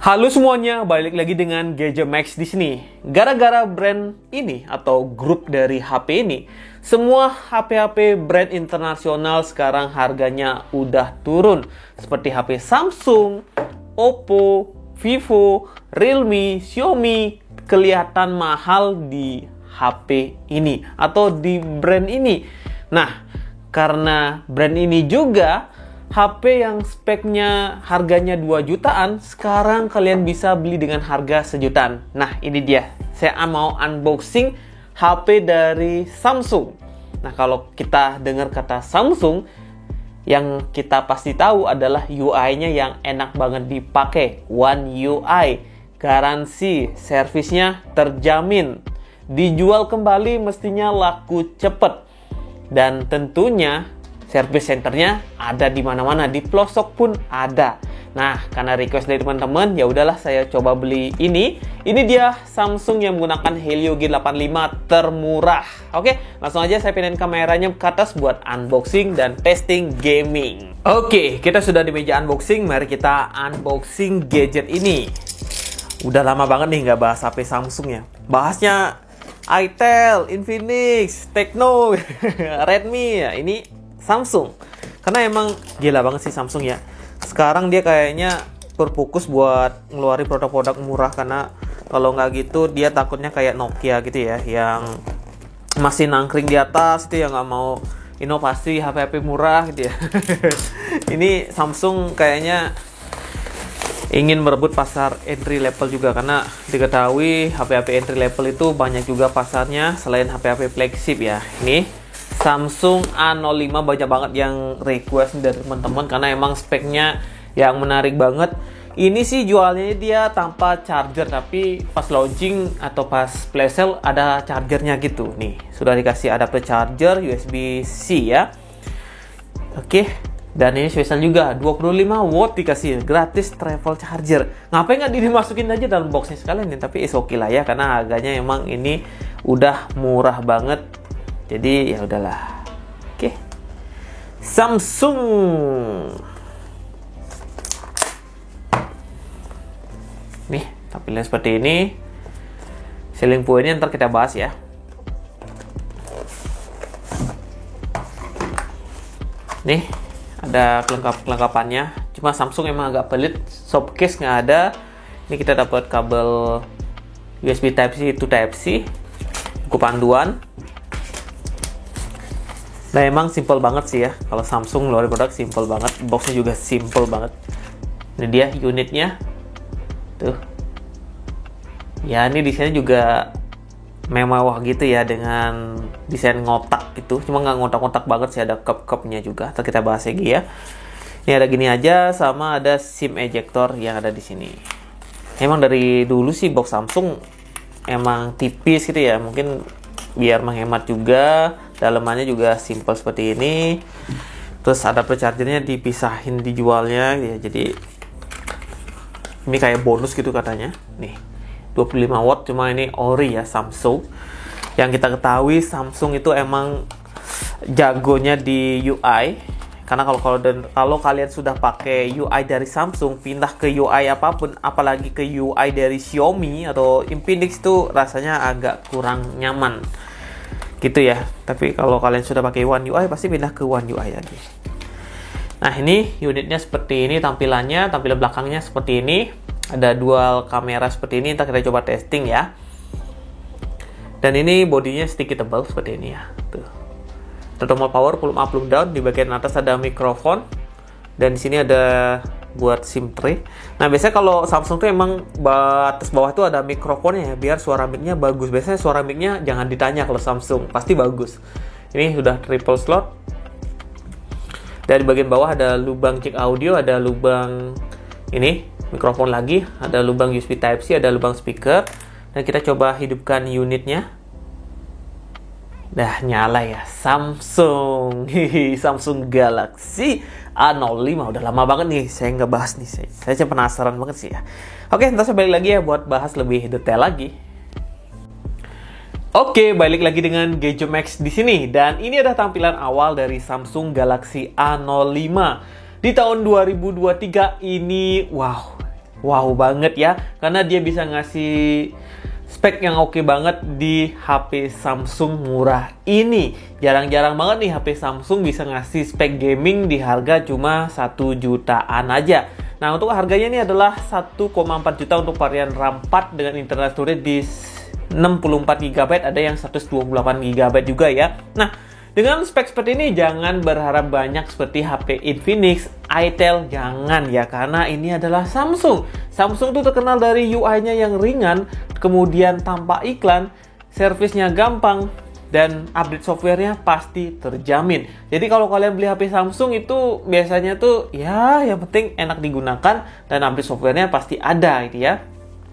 Halo semuanya, balik lagi dengan Gadget Max di sini. Gara-gara brand ini atau grup dari HP ini, semua HP-HP brand internasional sekarang harganya udah turun. Seperti HP Samsung, Oppo, Vivo, Realme, Xiaomi kelihatan mahal di HP ini atau di brand ini. Nah, karena brand ini juga HP yang speknya harganya 2 jutaan, sekarang kalian bisa beli dengan harga sejutaan. Nah, ini dia. Saya mau unboxing HP dari Samsung. Nah, kalau kita dengar kata Samsung, yang kita pasti tahu adalah UI-nya yang enak banget dipakai. One UI. Garansi, servisnya terjamin. Dijual kembali mestinya laku cepet. Dan tentunya service centernya ada di mana-mana, di pelosok pun ada. Nah, karena request dari teman-teman, ya udahlah saya coba beli ini. Ini dia Samsung yang menggunakan Helio G85 termurah. Oke, langsung aja saya pindahin kameranya ke atas buat unboxing dan testing gaming. Oke, kita sudah di meja unboxing. Mari kita unboxing gadget ini. Udah lama banget nih nggak bahas HP Samsung ya. Bahasnya Itel, Infinix, Tecno, Redmi ya. Ini Samsung, karena emang gila banget sih Samsung ya. Sekarang dia kayaknya berfokus buat ngeluarin produk-produk murah, karena kalau nggak gitu dia takutnya kayak Nokia gitu ya, yang masih nangkring di atas itu, yang nggak mau inovasi HP-HP murah gitu ya. Ini Samsung kayaknya ingin merebut pasar entry level juga, karena diketahui HP-HP entry level itu banyak juga pasarnya selain HP-HP flagship ya. Ini Samsung A05 banyak banget yang request dari teman-teman karena emang speknya yang menarik banget. Ini sih jualnya dia tanpa charger, tapi pas launching atau pas flash sale ada chargernya gitu. Nih, sudah dikasih adapter charger USB-C ya. Oke, dan ini spesial juga 25 watt dikasih gratis travel charger. Ngapain nggak dimasukin aja dalam boxnya sekalian nih? Tapi is oke lah ya, karena harganya emang ini udah murah banget. Jadi ya udahlah. Oke. Samsung. Nih, tampilannya seperti ini. Selling point-nya ntar kita bahas ya. Nih, ada kelengkapannya. Cuma Samsung emang agak pelit, soft case nggak ada. Ini kita dapat kabel USB Type-C to Type-C, buku panduan. Nah, emang simple banget sih ya. Kalau Samsung ngeluarin produk simple banget. Boxnya juga simple banget. Ini dia unitnya. Tuh. Ya, ini desainnya juga mewah gitu ya, dengan desain ngotak gitu. Cuma nggak ngotak-ngotak banget sih, ada cup-cupnya juga. Ntar kita bahas lagi ya. Ini ada gini aja, sama ada SIM ejector yang ada di sini. Emang dari dulu sih box Samsung emang tipis gitu ya. Mungkin biar menghemat juga. Dalamannya juga simple seperti ini. Terus adapter chargernya dipisahin dijualnya ya. Jadi ini kayak bonus gitu katanya. Nih, 25 watt, cuma ini ori ya Samsung. Yang kita ketahui Samsung itu emang jagonya di UI. Karena kalau kalian sudah pakai UI dari Samsung, pindah ke UI apapun, apalagi ke UI dari Xiaomi atau Infinix, itu rasanya agak kurang nyaman gitu ya. Tapi kalau kalian sudah pakai One UI, pasti pindah ke One UI lagi. Nah, ini unitnya seperti ini tampilannya. Tampilan belakangnya seperti ini. Ada dual kamera seperti ini. Ntar kita coba testing ya. Dan ini bodinya sticky tebal seperti ini ya. Tuh. Tombol power, volume up, volume down. Di bagian atas ada mikrofon. Dan di sini ada buat SIM tray. Nah, biasanya kalau Samsung tuh emang atas bawah tuh ada mikrofonnya ya, biar suara mic-nya bagus. Biasanya suara mic-nya jangan ditanya kalau Samsung, pasti bagus. Ini sudah triple slot. Dan di bagian bawah ada lubang jack audio, ada lubang ini mikrofon lagi, ada lubang USB Type-C, ada lubang speaker. Dan kita coba hidupkan unitnya. Dah nyala ya, Samsung. Samsung Galaxy A05. Udah lama banget nih saya nggak bahas nih. Saya penasaran banget sih ya. Oke, ntar saya balik lagi ya buat bahas lebih detail lagi. Oke, balik lagi dengan Gadget Max di sini. Dan ini adalah tampilan awal dari Samsung Galaxy A05. Di tahun 2023 ini, wow, wow banget ya, karena dia bisa ngasih spek yang oke banget di HP Samsung murah ini. Jarang-jarang banget nih HP Samsung bisa ngasih spek gaming di harga cuma 1 jutaan aja. Nah, untuk harganya ini adalah 1,4 juta untuk varian RAM 4 dengan internal storage di 64 GB, ada yang 128 GB juga ya. Nah, dengan spek seperti ini jangan berharap banyak seperti HP Infinix, Itel, jangan ya, karena ini adalah Samsung. Samsung itu terkenal dari UI-nya yang ringan, kemudian tanpa iklan, servisnya gampang, dan update softwarenya pasti terjamin. Jadi kalau kalian beli HP Samsung itu biasanya tuh ya yang penting enak digunakan dan update softwarenya pasti ada gitu ya.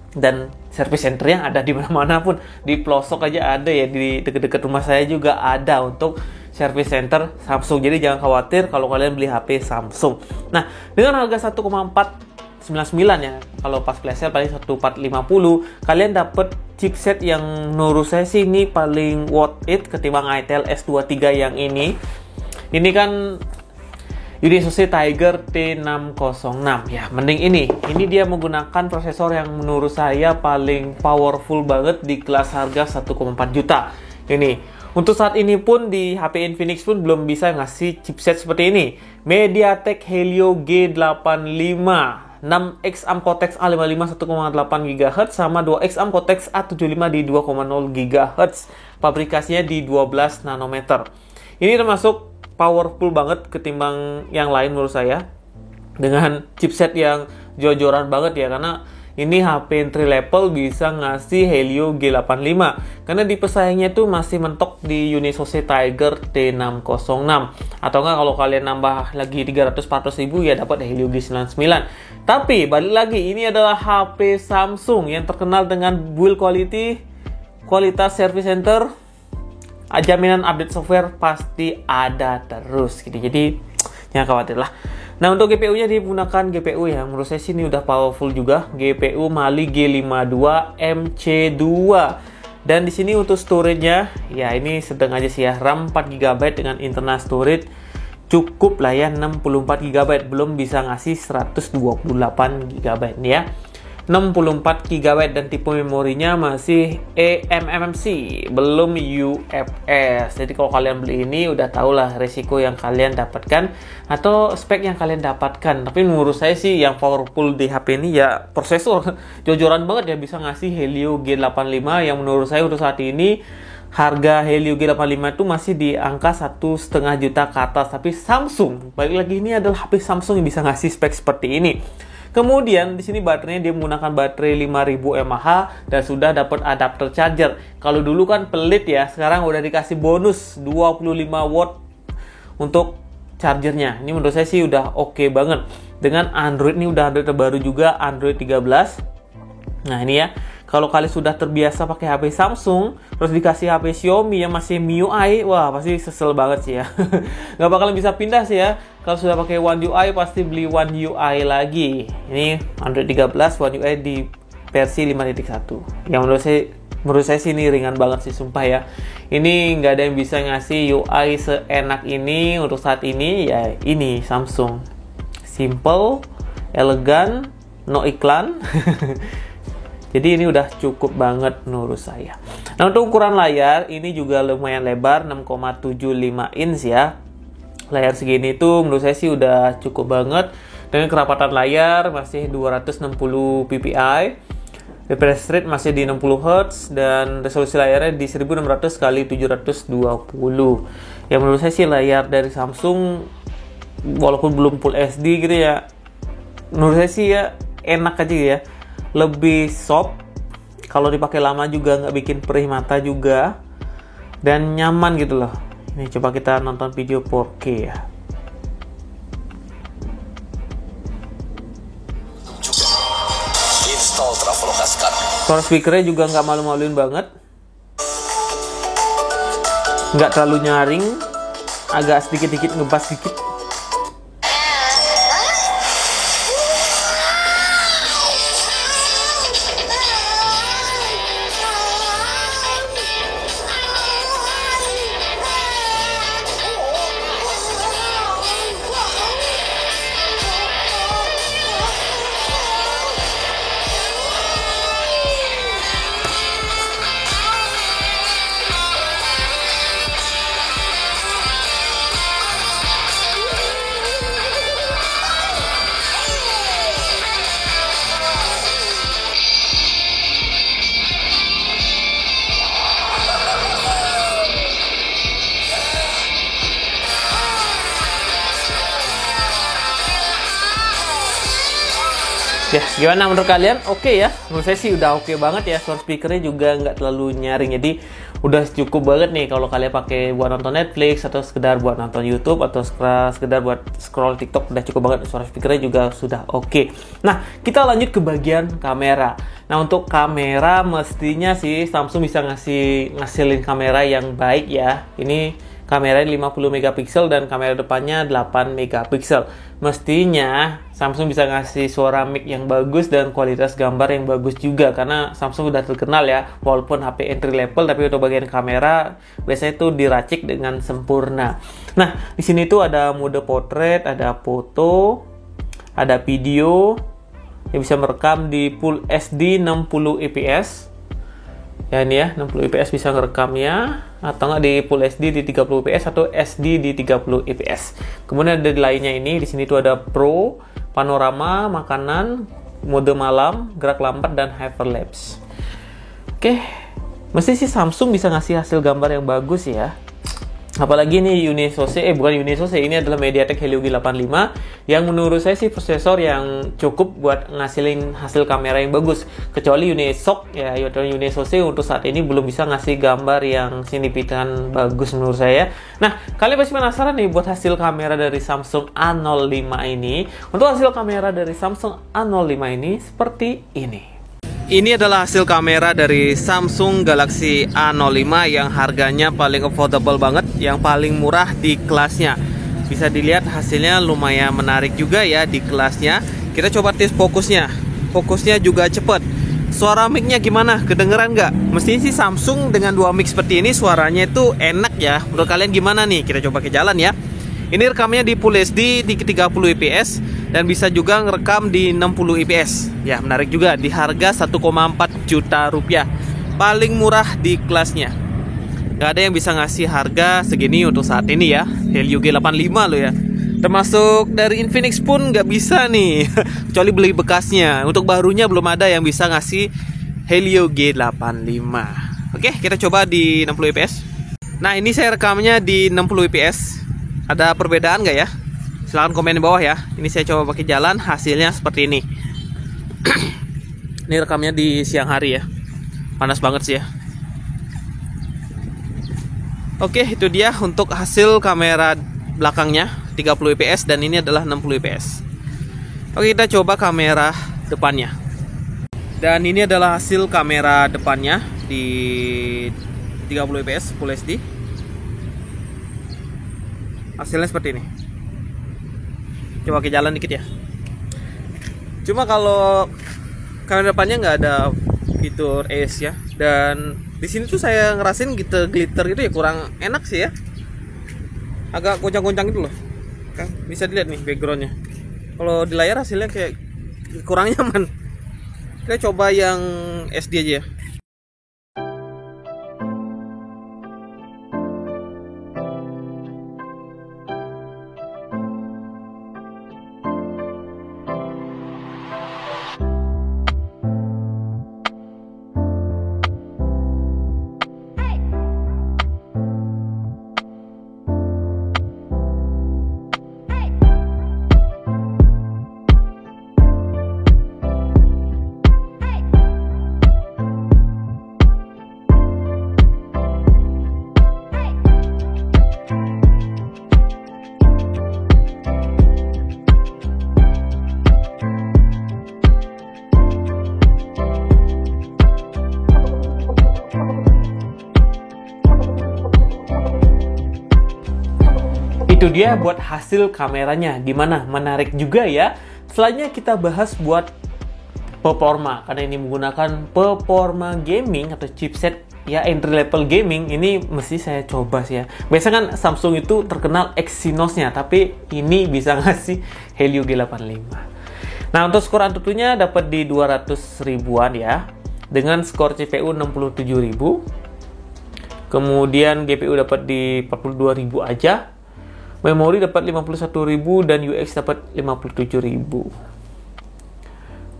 Dan service centernya ada di mana-mana pun, di pelosok aja ada ya, di deket-deket rumah saya juga ada untuk service center Samsung. Jadi jangan khawatir kalau kalian beli HP Samsung. Nah, dengan harga 1,499 ya, kalau pas flash sale paling 1,450, kalian dapat chipset yang menurut saya sih ini paling worth it ketimbang Itel S23 yang ini. Ini kan Unisoc Tiger T606 ya, mending ini. Ini dia menggunakan prosesor yang menurut saya paling powerful banget di kelas harga 1,4 juta. Ini untuk saat ini pun di HP Infinix pun belum bisa ngasih chipset seperti ini. MediaTek Helio G85, 6X ARM Cortex A55 1,8 GHz sama 2X ARM Cortex A75 di 2,0 GHz. Pabrikasinya di 12 nanometer. Ini termasuk powerful banget ketimbang yang lain menurut saya, dengan chipset yang jor-joran banget ya, karena ini HP entry level bisa ngasih Helio G85 karena di pesaingnya itu masih mentok di Unisoc Tiger T606, atau enggak kalau kalian nambah lagi 300-400 ribu ya dapat Helio G99. Tapi balik lagi, ini adalah HP Samsung yang terkenal dengan build quality, kualitas service center, jaminan update software pasti ada terus gitu. Jadi jangan khawatir lah. Nah, untuk GPU-nya digunakan GPU yang menurut saya sih ini udah powerful juga, GPU Mali G52 MC2. Dan di sini untuk storage-nya ya ini sedang aja sih ya, RAM 4 GB dengan internal storage cukup lah ya, 64 GB, belum bisa ngasih 128 GB ya. 64 GB dan tipe memorinya masih eMMC, belum UFS. Jadi kalau kalian beli ini udah tau lah resiko yang kalian dapatkan atau spek yang kalian dapatkan. Tapi menurut saya sih yang powerful di HP ini ya prosesor. Jojoran banget ya, bisa ngasih Helio G85 yang menurut saya untuk saat ini harga Helio G85 itu masih di angka 1,5 juta ke atas. Tapi Samsung, balik lagi, ini adalah HP Samsung yang bisa ngasih spek seperti ini. Kemudian di sini baterainya dia menggunakan baterai 5000 mAh dan sudah dapat adapter charger. Kalau dulu kan pelit ya, sekarang udah dikasih bonus 25 watt untuk chargernya. Ini menurut saya sih udah oke banget. Dengan Android ini udah ada terbaru juga, Android 13. Nah ini ya, kalau kalian sudah terbiasa pakai HP Samsung, terus dikasih HP Xiaomi yang masih MIUI, wah pasti sesel banget sih ya. Nggak bakalan bisa pindah sih ya. Kalau sudah pakai One UI, pasti beli One UI lagi. Ini Android 13, One UI di versi 5.1. Yang menurut saya sih ini ringan banget sih, sumpah ya. Ini nggak ada yang bisa ngasih UI seenak ini untuk saat ini, ya ini Samsung. Simple, elegan, no iklan. Jadi ini udah cukup banget menurut saya. Nah, untuk ukuran layar ini juga lumayan lebar, 6,75 inch ya. Layar segini tuh menurut saya sih udah cukup banget. Dengan kerapatan layar masih 260 ppi, refresh rate masih di 60 Hz, dan resolusi layarnya di 1600 x 720. Ya menurut saya sih layar dari Samsung walaupun belum Full HD gitu ya, menurut saya sih ya enak aja ya. Lebih soft, kalau dipakai lama juga nggak bikin perih mata juga, dan nyaman gitu loh. Ini coba kita nonton video 4K ya. Install Traveloka sekarang. Suara speakernya juga nggak malu-maluin banget, nggak terlalu nyaring, agak sedikit-sedikit ngebas sedikit. Ya, gimana menurut kalian? Oke ya? Menurut saya sih udah oke banget ya. Sound speakernya juga nggak terlalu nyaring. Jadi udah cukup banget nih kalau kalian pakai buat nonton Netflix atau sekedar buat nonton YouTube atau sekedar buat scroll TikTok, udah cukup banget. Suara speakernya juga sudah oke. Nah, kita lanjut ke bagian kamera. Nah, untuk kamera mestinya sih Samsung bisa ngasilin kamera yang baik ya. Ini kamera 50 megapiksel dan kamera depannya 8 megapiksel. Mestinya Samsung bisa ngasih suara mic yang bagus dan kualitas gambar yang bagus juga, karena Samsung udah terkenal ya, walaupun HP entry level tapi untuk bagian kamera biasanya itu diracik dengan sempurna. Nah, di sini tuh ada mode portrait, ada foto, ada video yang bisa merekam di Full HD 60 fps. Ya ini ya, 60 fps bisa ngerekamnya, atau nggak di Full HD di 30 fps atau SD di 30 fps. Kemudian ada di lainnya ini, di sini tuh ada Pro, panorama, makanan, mode malam, gerak lambat, dan hyperlapse. Oke, mesti sih Samsung bisa ngasih hasil gambar yang bagus ya. Apalagi ini bukan Unisose, ini adalah MediaTek Helio G85 yang menurut saya sih prosesor yang cukup buat ngasilin hasil kamera yang bagus. Kecuali Unisose untuk saat ini belum bisa ngasih gambar yang signifikan bagus menurut saya. Nah, kalian pasti penasaran nih buat hasil kamera dari Samsung A05 ini. Untuk hasil kamera dari Samsung A05 ini seperti ini. Ini adalah hasil kamera dari Samsung Galaxy A05 yang harganya paling affordable banget, yang paling murah di kelasnya. Bisa dilihat hasilnya lumayan menarik juga ya di kelasnya. Kita coba tes fokusnya. Fokusnya juga cepet. Suara mic-nya gimana? Kedengeran nggak? Mestinya sih Samsung dengan dua mic seperti ini suaranya itu enak ya. Menurut kalian gimana nih? Kita coba ke jalan ya. Ini rekamnya di Full HD di 30 fps dan bisa juga ngerekam di 60 fps. Ya, menarik juga di harga 1,4 juta rupiah. Paling murah di kelasnya. Gak ada yang bisa ngasih harga segini untuk saat ini ya. Helio G85 loh ya. Termasuk dari Infinix pun nggak bisa nih. Kecuali beli bekasnya. Untuk barunya belum ada yang bisa ngasih Helio G85. Oke, kita coba di 60 fps. Nah, ini saya rekamnya di 60 fps. Ada perbedaan nggak ya? Silahkan komen di bawah ya. Ini saya coba pakai jalan, hasilnya seperti ini. Ini rekamnya di siang hari ya. Panas banget sih ya. Oke, itu dia untuk hasil kamera belakangnya 30 fps dan ini adalah 60 fps. Oke, kita coba kamera depannya. Dan ini adalah hasil kamera depannya di 30 fps Full HD. Hasilnya seperti ini. Coba ke jalan dikit ya. Cuma kalau kamera depannya nggak ada fitur ACE ya. Dan di sini tuh saya ngerasain gitu glitter gitu ya, kurang enak sih ya. Agak goncang-goncang gitu loh. Kan bisa dilihat nih backgroundnya. Kalau di layar hasilnya kayak kurang nyaman. Kita coba yang SD aja ya. Itu dia buat hasil kameranya, gimana? Menarik juga ya. Selanjutnya kita bahas buat performa, karena ini menggunakan performa gaming atau chipset ya, entry level gaming. Ini mesti saya coba sih ya. Biasanya kan Samsung itu terkenal Exynos-nya, tapi ini bisa ngasih Helio G85. Nah, untuk skor Antutunya dapat di 200 ribuan ya, dengan skor CPU 67.000. Kemudian GPU dapat di 42.000 aja. Memori dapat 51.000 dan UX dapat 57.000.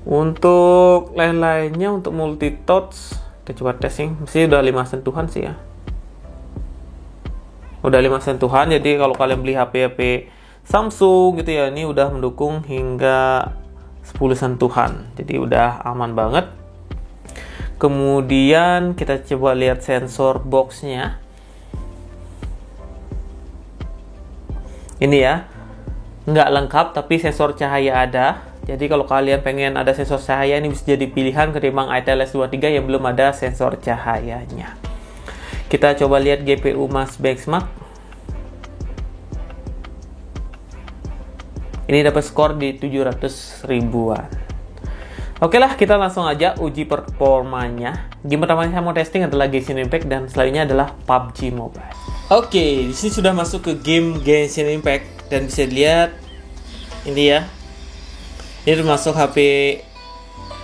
Untuk lain-lainnya, untuk multi-touch, kita coba testing. Mesti udah 5 sentuhan sih ya. Udah 5 sentuhan, jadi kalau kalian beli HP-HP Samsung gitu ya, ini udah mendukung hingga 10 sentuhan. Jadi udah aman banget. Kemudian kita coba lihat sensor boxnya. Ini ya, nggak lengkap tapi sensor cahaya ada. Jadi kalau kalian pengen ada sensor cahaya, ini bisa jadi pilihan ketimbang ITEL S23 yang belum ada sensor cahayanya. Kita coba lihat GPU Mas Benchmark. Ini dapat skor di 700 ribuan. Oke lah, kita langsung aja uji performanya. Game pertama saya mau testing adalah Genshin Impact dan selanjutnya adalah PUBG Mobile. Oke, di sini sudah masuk ke game Genshin Impact dan bisa dilihat ini ya. Ini termasuk HP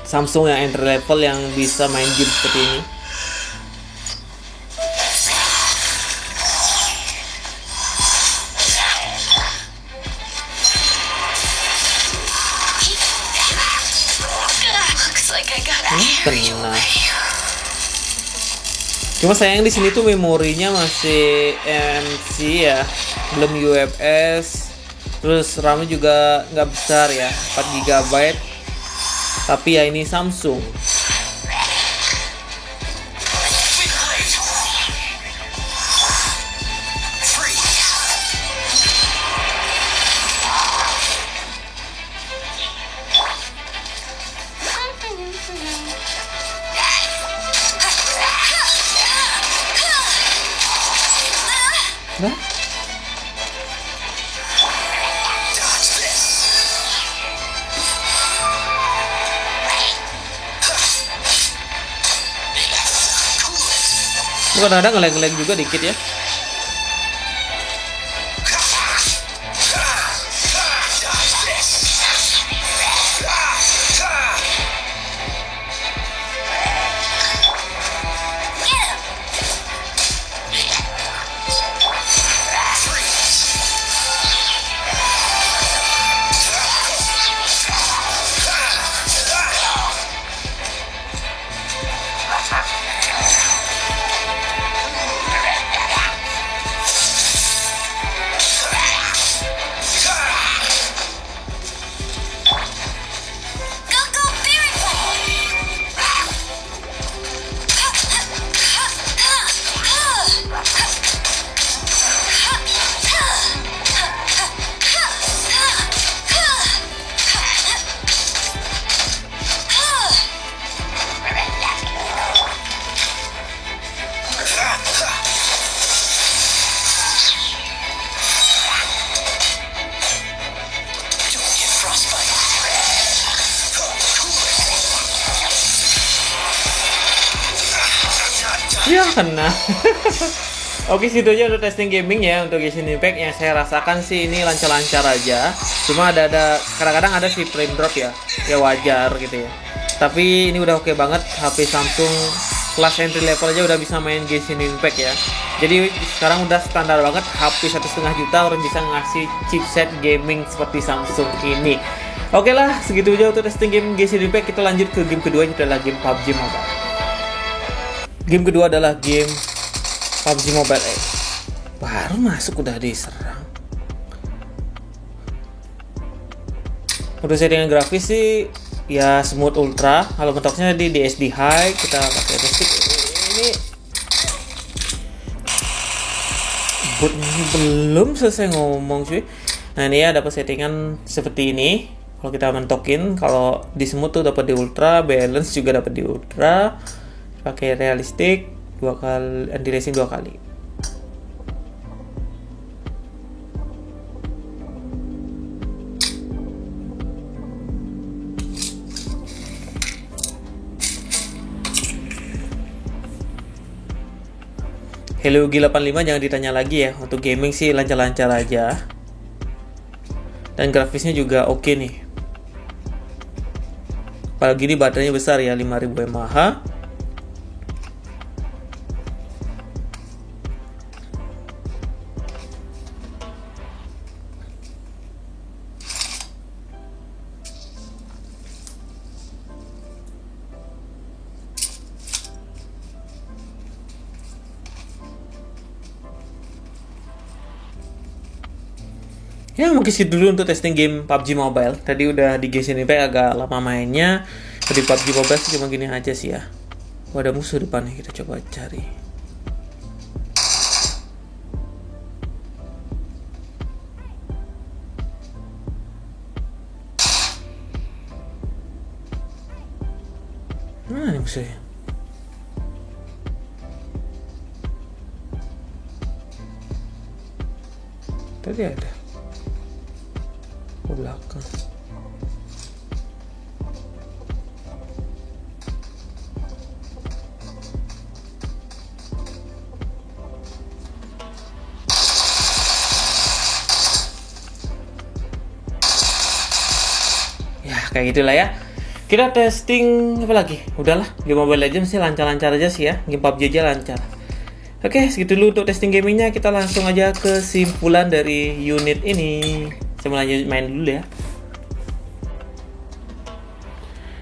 Samsung yang entry level yang bisa main game seperti ini. Tenang. Cuma sayang di sini tuh memorinya masih MC ya, belum UFS. Terus RAM juga nggak besar ya, 4 GB. Tapi ya ini Samsung. Nah. Kadang-kadang ngelag-ngelag juga dikit ya. Ya kena. Oke, situ aja untuk testing gaming ya untuk Genshin Impact. Yang saya rasakan sih ini lancar-lancar aja. Cuma ada kadang-kadang ada sih frame drop ya. Ya wajar gitu ya. Tapi ini udah oke banget. HP Samsung kelas entry level aja udah bisa main Genshin Impact ya. Jadi sekarang udah standar banget HP 1,5 juta orang bisa ngasih chipset gaming seperti Samsung ini. Oke lah, segitu aja untuk testing game Genshin Impact. Kita lanjut ke game kedua, itu adalah game PUBG Mobile. Game kedua adalah game PUBG Mobile. Baru masuk udah diserang. Untuk settingan grafis sih ya smooth ultra. Kalau mentoknya di SD high, kita pakai stick ini. Bootnya ini belum selesai ngomong cuy. Nah ini ya dapat settingan seperti ini. Kalau kita mentokin, kalau di smooth tuh dapat di ultra, balance juga dapat di ultra. Pakai realistik 2 kali, anti-racing 2 kali. Hello G85 jangan ditanya lagi ya. Untuk gaming sih lancar-lancar aja. Dan grafisnya juga oke nih. Apalagi ini baterainya besar ya, 5000 mAh. Ya mungkin sih dulu untuk testing game PUBG Mobile. Tadi udah di Genshin Impact agak lama mainnya. Di PUBG Mobile sih cuma gini aja sih ya. Oh, ada musuh depannya, kita coba cari. Mana nih musuhnya? Tadi ada. Ke belakang. Ya kayak gitulah ya. Kita testing apa lagi? Udahlah, game Mobile Legends sih lancar-lancar aja sih ya. Game PUBG aja lancar. Oke, segitu dulu untuk testing gamingnya. Kita langsung aja ke kesimpulan dari unit ini. Saya mulai main dulu ya.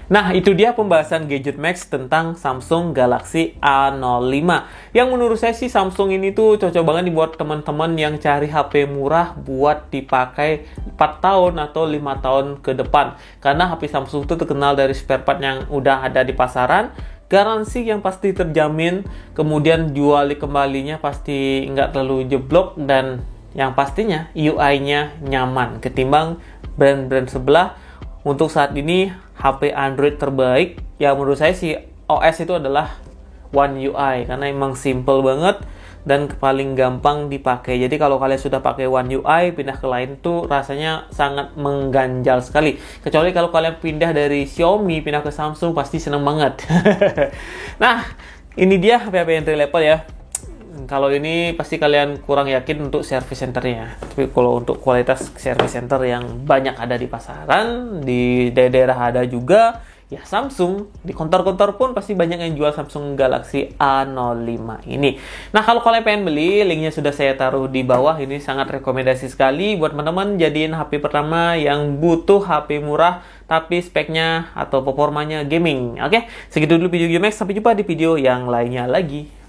Nah, itu dia pembahasan Gadget Max tentang Samsung Galaxy A05. Yang menurut saya sih Samsung ini tuh cocok banget dibuat teman-teman yang cari HP murah buat dipakai 4 tahun atau 5 tahun ke depan. Karena HP Samsung itu terkenal dari spare part yang udah ada di pasaran, garansi yang pasti terjamin, kemudian jual kembalinya pasti nggak terlalu jeblok, dan yang pastinya UI-nya nyaman ketimbang brand-brand sebelah. Untuk saat ini HP Android terbaik yang menurut saya sih OS itu adalah One UI, karena emang simple banget dan paling gampang dipakai. Jadi kalau kalian sudah pakai One UI, pindah ke lain tuh rasanya sangat mengganjal sekali. Kecuali kalau kalian pindah dari Xiaomi pindah ke Samsung, pasti seneng banget. Nah, ini dia HP-HP entry level ya. Kalau ini pasti kalian kurang yakin untuk service centernya. Tapi kalau untuk kualitas service center yang banyak ada di pasaran, di daerah-daerah ada juga, ya Samsung. Di kontor-kontor pun pasti banyak yang jual Samsung Galaxy A05 ini. Nah, kalau kalian pengen beli, linknya sudah saya taruh di bawah. Ini sangat rekomendasi sekali buat teman-teman jadiin HP pertama yang butuh HP murah tapi speknya atau performanya gaming. Oke, segitu dulu video Max. Sampai jumpa di video yang lainnya lagi.